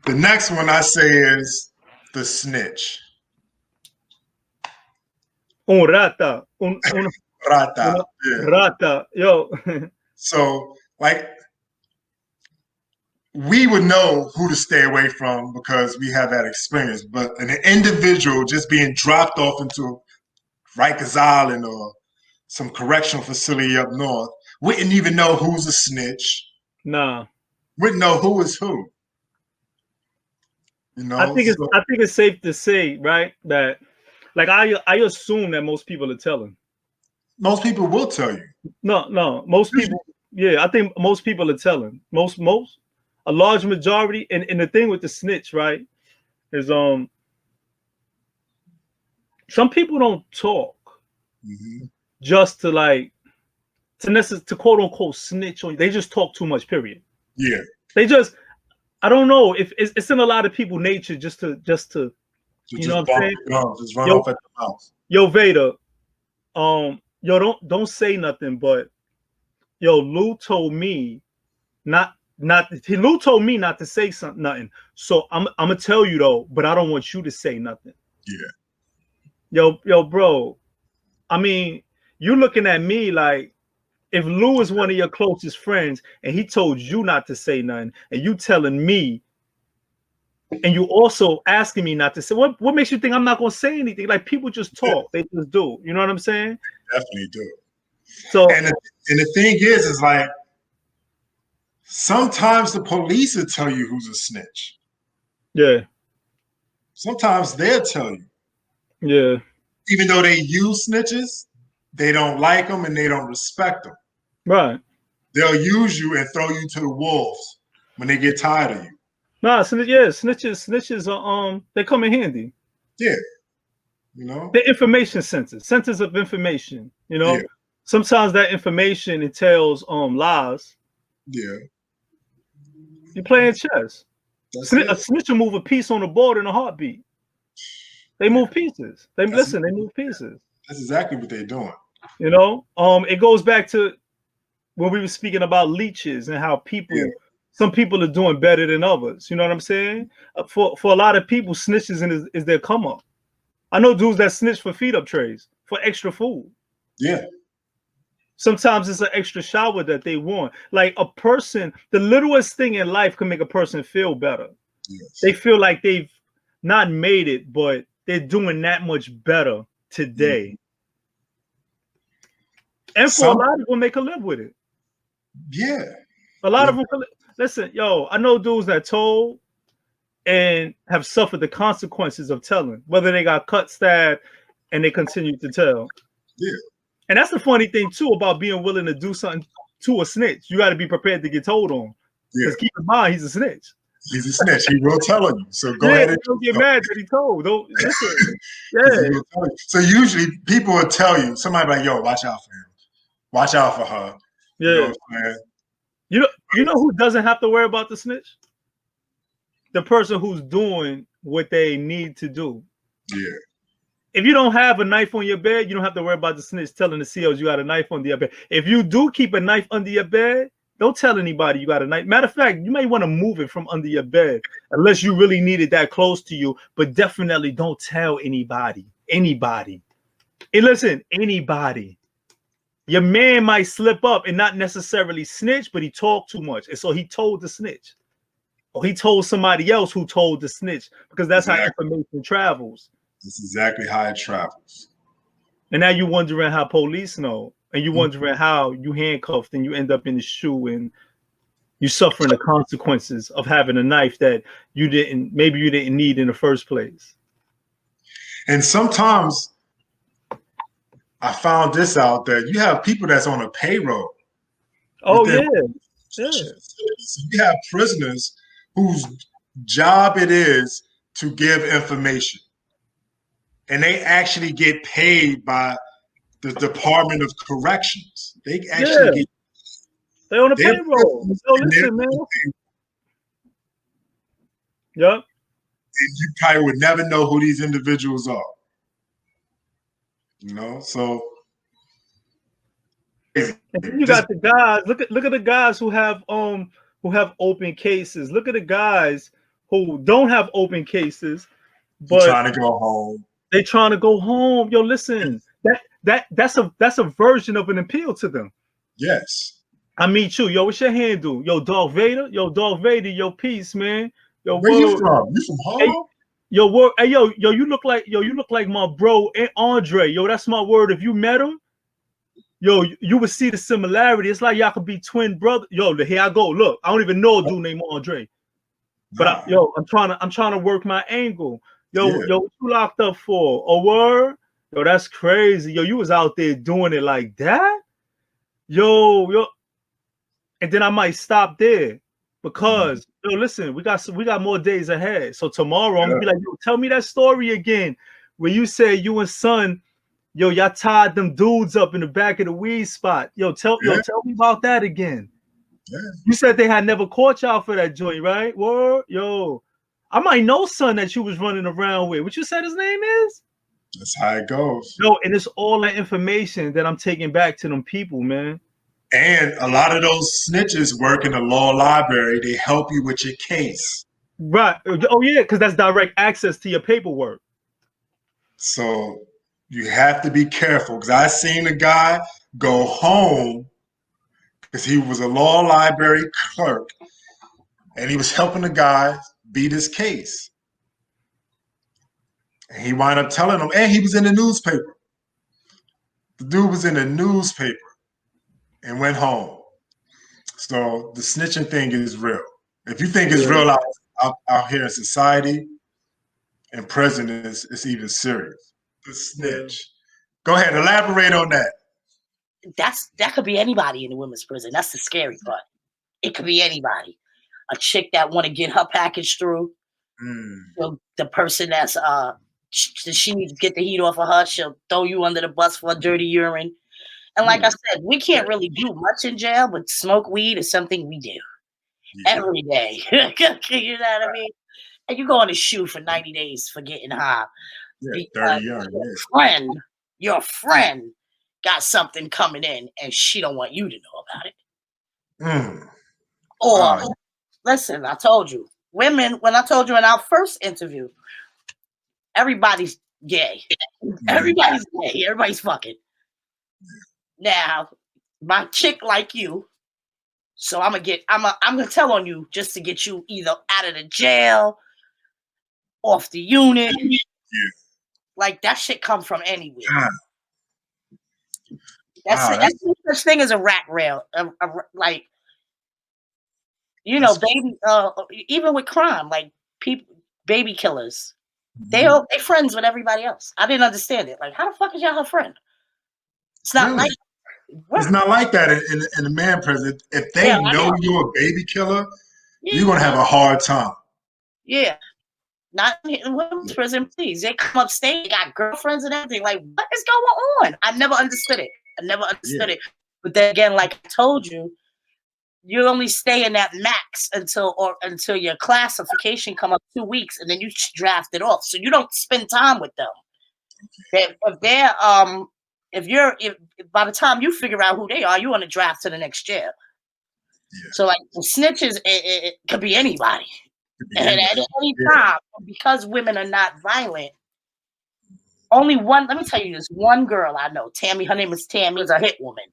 The next one I say is the snitch. Un rata. Rata. Yeah. Rata. Yo. So, like, we would know who to stay away from because we have that experience. But an individual just being dropped off into Rikers Island or some correctional facility up north wouldn't even know who's a snitch. Nah. Wouldn't know who is who. You know, I think it's safe to say, right, that like I assume that most people are telling. Most people will tell you. No, most people. Yeah, I think most people are telling. Most, a large majority. And the thing with the snitch, right, is some people don't talk just to like to quote unquote snitch on you. They just talk too much. Period. Yeah. They just. I don't know if it's in a lot of people's nature just to you know what I'm saying? Just run off at the mouth. Yo, Vader, yo, don't say nothing, but yo, Lou told me Lou told me not to say nothing. So I'm gonna tell you though, but I don't want you to say nothing. Yeah. Yo, bro. I mean, you looking at me like if Lou is one of your closest friends and he told you not to say nothing, and you telling me, and you also asking me not to say, what makes you think I'm not gonna say anything? Like people just talk, they just do. You know what I'm saying? Definitely do. So and the thing is like sometimes the police will tell you who's a snitch. Yeah. Sometimes they'll tell you. Yeah. Even though they use snitches, they don't like them and they don't respect them. Right. They'll use you and throw you to the wolves when they get tired of you. Nah, snitches are they come in handy. Yeah. You know? The information centers of information, you know. Yeah. Sometimes that information entails lies. Yeah. You're playing chess. A snitch will move a piece on the board in a heartbeat. They move pieces. They move pieces. That's exactly what they're doing. You know, it goes back to when we were speaking about leeches and how some people are doing better than others. You know what I'm saying? For a lot of people, snitches is their come up. I know dudes that snitch for feed up trays for extra food. Yeah. Sometimes it's an extra shower that they want. Like a person, the littlest thing in life can make a person feel better. Yes. They feel like they've not made it, but they're doing that much better today. And for a lot of them, they can live with it. Yeah. A lot of them, listen, yo, I know dudes that told and have suffered the consequences of telling, whether they got cut, stabbed, and they continue to tell. Yeah. And that's the funny thing, too, about being willing to do something to a snitch. You got to be prepared to get told on. Because keep in mind, he's a snitch. He's a snitch. He will tell on you. So go ahead and don't get mad that he told. Don't listen. Yeah. So usually people will tell you, somebody like, yo, watch out for him. Watch out for her. Yeah. You know what I'm saying? You know who doesn't have to worry about the snitch? The person who's doing what they need to do. Yeah. If you don't have a knife on your bed, you don't have to worry about the snitch telling the COs you got a knife under your bed. If you do keep a knife under your bed, don't tell anybody you got a knife. Matter of fact, you may want to move it from under your bed unless you really need it that close to you. But definitely don't tell anybody. Anybody. And listen, anybody. Your man might slip up and not necessarily snitch, but he talked too much. And so he told the snitch. Or he told somebody else who told the snitch, because that's how information travels. That's exactly how it travels. And now you're wondering how police know, and you're wondering how you handcuffed and you end up in the shoe and you're suffering the consequences of having a knife that maybe you didn't need in the first place. And sometimes I found this out that you have people that's on a payroll. Oh, yeah. So you have prisoners whose job it is to give information. And they actually get paid by the Department of Corrections. They actually they're on a payroll. So listen, man. Yep. And you probably would never know who these individuals are. You know, so and then you got the guys. Look at the guys who have open cases. Look at the guys who don't have open cases, You're but trying to go home. they trying to go home. Yo, listen, that's a version of an appeal to them. Yes. I meet you. Yo, what's your handle? Yo, Darth Vader. Yo, Darth Vader. Yo, peace, man. Yo, Where you word. from? You from Hey, Harlem? yo, word. Hey, yo, you look like my bro Andre. Yo, that's my word. If you met him, yo, you would see the similarity. It's like y'all could be twin brothers. Yo, here I go. Look, I don't even know a dude named Andre. But Nah. I'm trying to work my angle. Yo, Yeah. what you locked up for? A word? Yo, that's crazy. Yo, you was out there doing it like that? Yo. And then I might stop there because yo, listen, we got more days ahead. So tomorrow I'm gonna be like, yo, tell me that story again. Where you say you and son, yo, y'all tied them dudes up in the back of the weed spot. Yo, tell me about that again. Yeah. You said they had never caught y'all for that joint, right? Word? Yo, I might know son that you was running around with. What you said his name is? That's how it goes. Yo, and it's all that information that I'm taking back to them people, man. And a lot of those snitches work in the law library. They help you with your case. Right. Oh, yeah, because that's direct access to your paperwork. So you have to be careful because I seen a guy go home because he was a law library clerk and he was helping the guy beat his case. And he wound up telling him, and he was in the newspaper. The dude was in the newspaper and went home. So the snitching thing is real. If you think it's real out here in society, in prison, it's even serious. The snitch. Go ahead, elaborate on that. That could be anybody in the women's prison. That's the scary part. It could be anybody. A chick that want to get her package through. The person that's she needs to get the heat off of her. She'll throw you under the bus for a dirty urine. And like I said, we can't really do much in jail, but smoke weed is something we do every day. You know what I mean? And you go on a shoe for 90 days for getting high. Yeah, 30 years. Your friend got something coming in and she don't want you to know about it. Or listen, I told you, women, when I told you in our first interview, everybody's gay. Everybody's gay. Everybody's fucking. Now, my chick like you, so I'm gonna tell on you just to get you either out of the jail, off the unit. Like that shit come from anywhere. That's no such thing as a rat rail. Like, you know, baby. Even with crime, like people, baby killers, they friends with everybody else. I didn't understand it. Like, how the fuck is y'all her friend? It's not like. It's not like that in a man prison. If they know you're a baby killer, you're gonna have a hard time. Yeah. Not in women's prison, please. They come upstate, they got girlfriends and everything. Like, what is going on? I never understood it. it. But then again, like I told you, you only stay in that max until your classification come up 2 weeks, and then you draft it off. So you don't spend time with them. If by the time you figure out who they are, you want to draft to the next jail. So like the snitches, it could be anybody. And at any time, because women are not violent, only one, let me tell you this, one girl I know, Tammy, her name is Tammy, is a hit woman.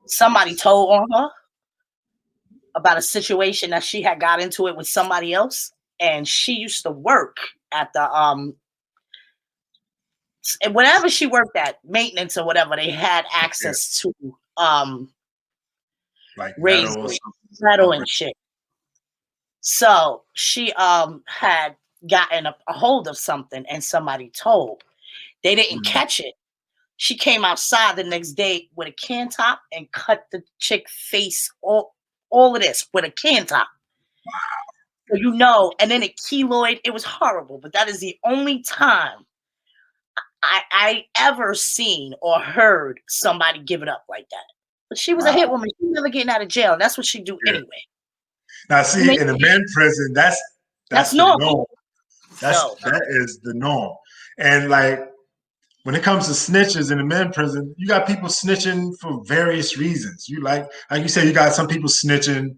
Somebody told on her about a situation that she had got into it with somebody else, and she used to work at the whatever she worked at, maintenance or whatever, they had access to like metal and shit. So she had gotten a hold of something, and somebody told. They didn't catch it. She came outside the next day with a can top and cut the chick face, all of this with a can top. Wow. So you know, and then it keloid. It was horrible, but that is the only time I ever seen or heard somebody give it up like that. But she was a hit woman. She never getting out of jail, and that's what she do anyway. Now, see, in a men's prison, that's the norm. That is the norm. And like when it comes to snitches in the men's prison, you got people snitching for various reasons. You like you said, you got some people snitching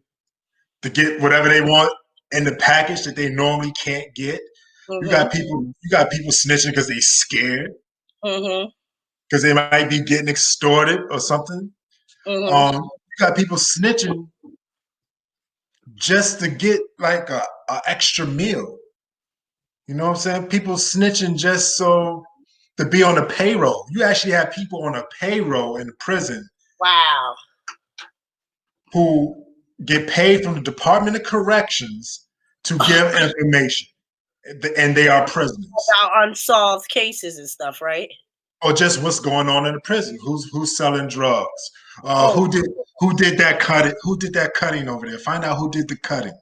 to get whatever they want in the package that they normally can't get. You got people snitching because they scared. Because they might be getting extorted or something. You got people snitching just to get like a extra meal. You know what I'm saying? People snitching just so to be on the payroll. You actually have people on a payroll in the prison. Wow. Who get paid from the Department of Corrections to give information. And they are prisoners. About unsolved cases and stuff, right? Or just what's going on in the prison. Who's selling drugs? Who did that cutting? Who did that cutting over there? Find out who did the cutting.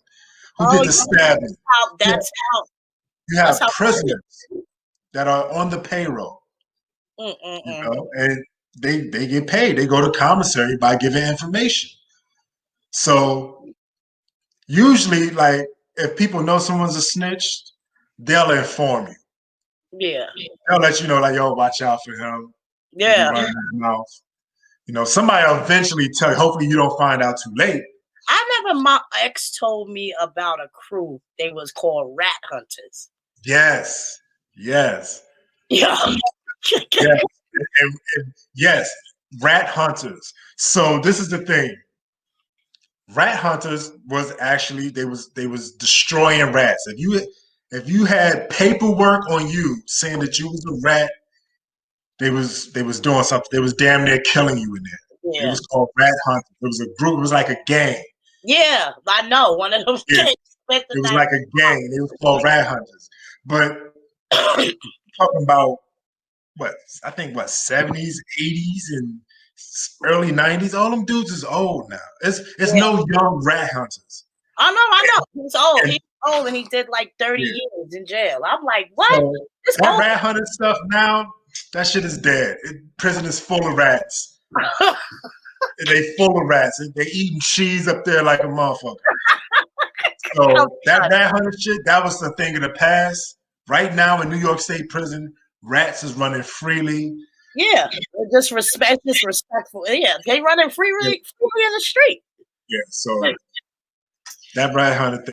Who did the stabbing? That's how you have prisoners that are on the payroll. You know, and they get paid. They go to commissary by giving information. So usually, like, if people know someone's a snitch, they'll inform you. Yeah. They'll let you know, like, yo, watch out for him. Yeah. Running his mouth. You know, somebody will eventually tell you. Hopefully you don't find out too late. My ex told me about a crew. They was called rat hunters. Yes. Yes. Yeah. Yes. And yes, rat hunters. So this is the thing. Rat hunters was actually they was destroying rats. If you had paperwork on you saying that you was a rat, they was doing something. They was damn near killing you in there. Yeah. It was called rat hunters. It was a group. It was like a gang. Yeah, I know one of those. Yeah. It was like a gang. It was called rat hunters. But talking about what I think 70s, 80s, and early 90s, all them dudes is old now. It's no young rat hunters. I know. He's old. He's old and he did like 30 years in jail. I'm like, what? So that rat hunter stuff now, that shit is dead. Prison is full of rats. They full of rats. They eating cheese up there like a motherfucker. So that rat hunter shit, that was the thing of the past. Right now in New York State prison, rats is running freely. Yeah, disrespectful. Yeah, they running freely in the street. Yeah, so that rat hunter thing.